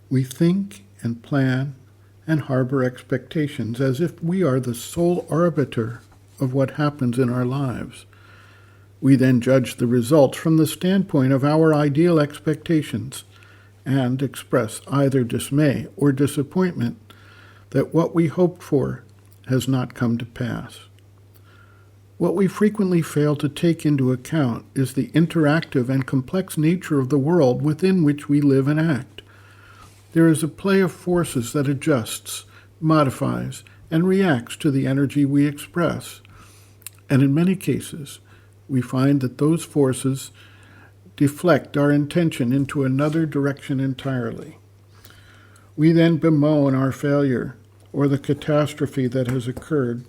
We think and plan and harbor expectations as if we are the sole arbiter of what happens in our lives. We then judge the results from the standpoint of our ideal expectations and express either dismay or disappointment that what we hoped for has not come to pass. What we frequently fail to take into account is the interactive and complex nature of the world within which we live and act. There is a play of forces that adjusts, modifies, and reacts to the energy we express. And in many cases, we find that those forces deflect our intention into another direction entirely. We then bemoan our failure or the catastrophe that has occurred,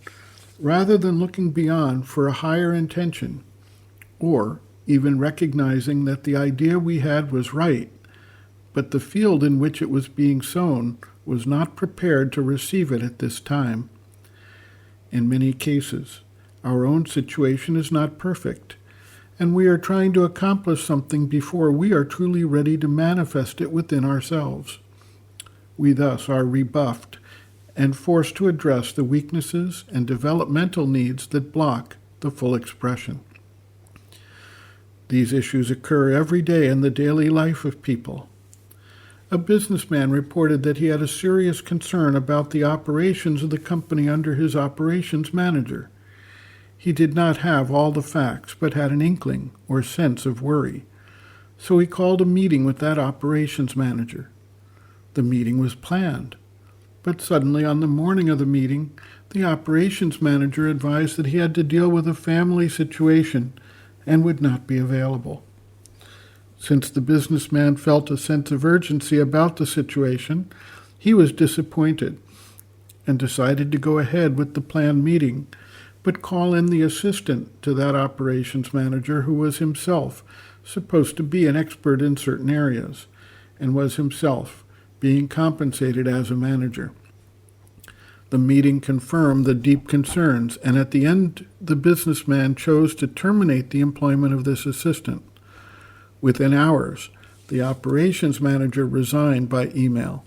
rather than looking beyond for a higher intention, or even recognizing that the idea we had was right, but the field in which it was being sown was not prepared to receive it at this time. In many cases, our own situation is not perfect, and we are trying to accomplish something before we are truly ready to manifest it within ourselves. We thus are rebuffed and forced to address the weaknesses and developmental needs that block the full expression. These issues occur every day in the daily life of people. A businessman reported that he had a serious concern about the operations of the company under his operations manager. He did not have all the facts, but had an inkling or sense of worry. So he called a meeting with that operations manager. The meeting was planned. But suddenly, on the morning of the meeting, the operations manager advised that he had to deal with a family situation and would not be available. Since the businessman felt a sense of urgency about the situation, he was disappointed and decided to go ahead with the planned meeting, but call in the assistant to that operations manager who was himself supposed to be an expert in certain areas and was himself being compensated as a manager. The meeting confirmed the deep concerns, and at the end, the businessman chose to terminate the employment of this assistant. Within hours, the operations manager resigned by email.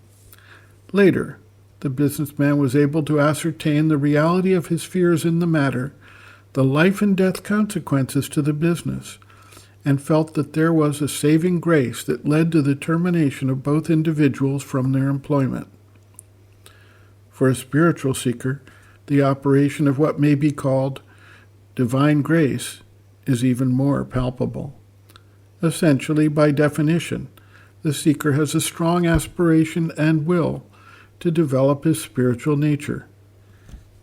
Later, the businessman was able to ascertain the reality of his fears in the matter, the life and death consequences to the business, and felt that there was a saving grace that led to the termination of both individuals from their employment. For a spiritual seeker, the operation of what may be called divine grace is even more palpable. Essentially, by definition, the seeker has a strong aspiration and will to develop his spiritual nature.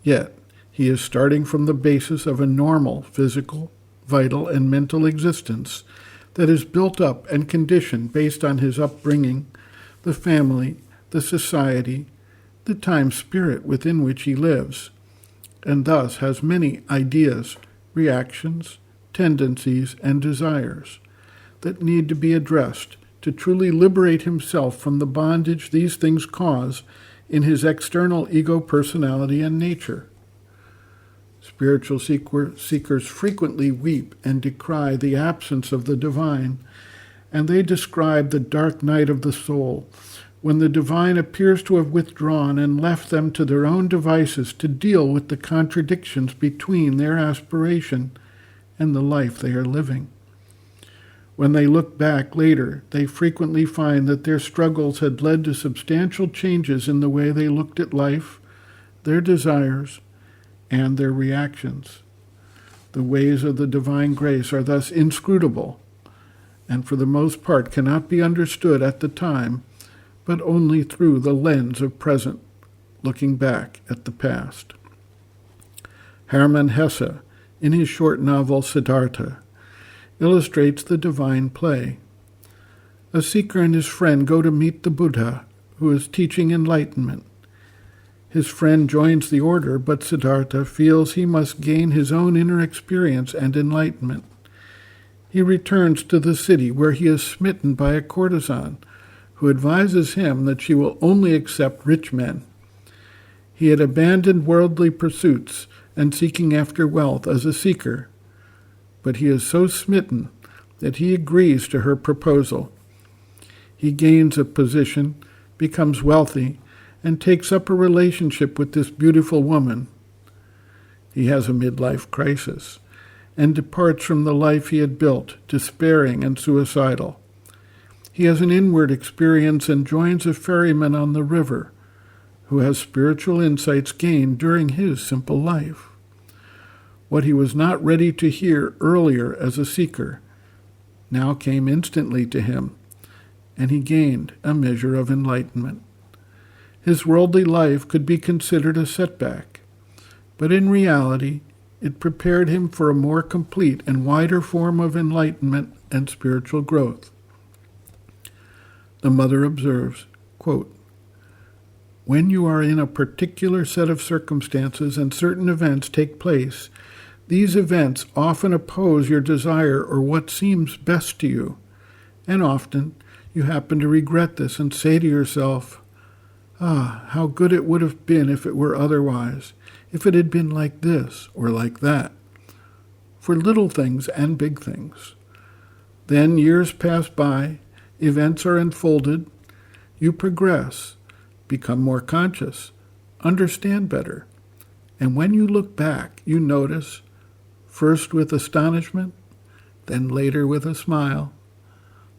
Yet, he is starting from the basis of a normal physical, vital, and mental existence that is built up and conditioned based on his upbringing, the family, the society, the time spirit within which he lives, and thus has many ideas, reactions, tendencies, and desires that need to be addressed to truly liberate himself from the bondage these things cause in his external ego personality and nature. Spiritual seekers frequently weep and decry the absence of the divine, and they describe the dark night of the soul, when the divine appears to have withdrawn and left them to their own devices to deal with the contradictions between their aspiration and the life they are living. When they look back later, they frequently find that their struggles had led to substantial changes in the way they looked at life, their desires, and their reactions. The ways of the divine grace are thus inscrutable, and for the most part cannot be understood at the time, but only through the lens of present, looking back at the past. Hermann Hesse, in his short novel Siddhartha, illustrates the divine play. A seeker and his friend go to meet the Buddha, who is teaching enlightenment. His friend joins the order, but Siddhartha feels he must gain his own inner experience and enlightenment. He returns to the city where he is smitten by a courtesan, who advises him that she will only accept rich men. He had abandoned worldly pursuits and seeking after wealth as a seeker, but he is so smitten that he agrees to her proposal. He gains a position, becomes wealthy, and takes up a relationship with this beautiful woman. He has a midlife crisis and departs from the life he had built, despairing and suicidal. He has an inward experience and joins a ferryman on the river who has spiritual insights gained during his simple life. What he was not ready to hear earlier as a seeker now came instantly to him, and he gained a measure of enlightenment. His worldly life could be considered a setback, but in reality, it prepared him for a more complete and wider form of enlightenment and spiritual growth. The mother observes, quote, "When you are in a particular set of circumstances and certain events take place, these events often oppose your desire or what seems best to you, and often you happen to regret this and say to yourself, 'Ah, how good it would have been if it were otherwise, if it had been like this or like that,' for little things and big things. Then years pass by, events are unfolded, you progress, become more conscious, understand better, and when you look back, you notice, first with astonishment, then later with a smile,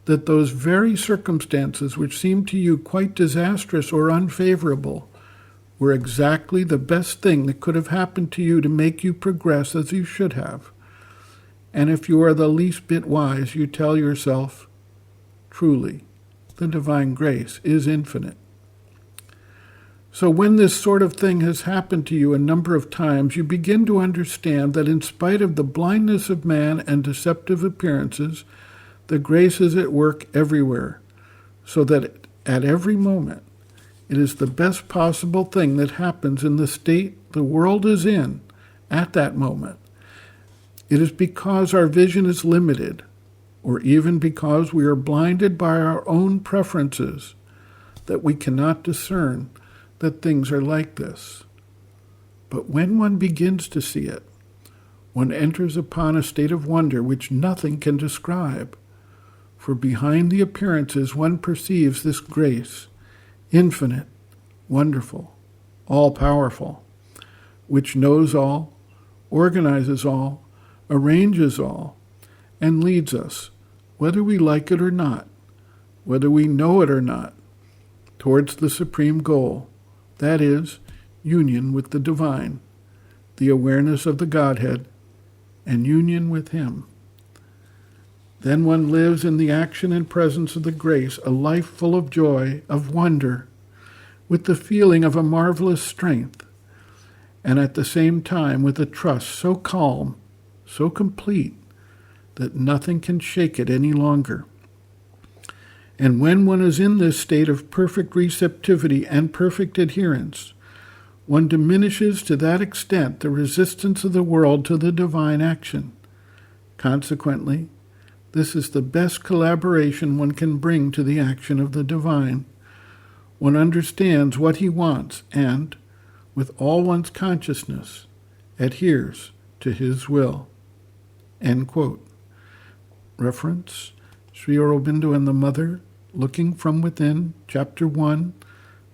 that those very circumstances which seemed to you quite disastrous or unfavorable were exactly the best thing that could have happened to you to make you progress as you should have. And if you are the least bit wise, you tell yourself, truly, the divine grace is infinite. So when this sort of thing has happened to you a number of times, you begin to understand that in spite of the blindness of man and deceptive appearances, the grace is at work everywhere, so that at every moment it is the best possible thing that happens in the state the world is in at that moment. It is because our vision is limited, or even because we are blinded by our own preferences, that we cannot discern that things are like this. But when one begins to see it, one enters upon a state of wonder which nothing can describe. For behind the appearances one perceives this grace, infinite, wonderful, all-powerful, which knows all, organizes all, arranges all, and leads us, whether we like it or not, whether we know it or not, towards the supreme goal, that is, union with the divine, the awareness of the Godhead, and union with Him. Then one lives in the action and presence of the grace, a life full of joy, of wonder, with the feeling of a marvelous strength, and at the same time with a trust so calm, so complete, that nothing can shake it any longer. And when one is in this state of perfect receptivity and perfect adherence, one diminishes to that extent the resistance of the world to the divine action. Consequently, this is the best collaboration one can bring to the action of the divine. One understands what he wants and, with all one's consciousness, adheres to his will." End quote. Reference, Sri Aurobindo and the Mother, Looking from Within, Chapter 1,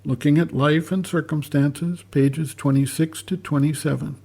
Looking at Life and Circumstances, pages 26 to 27.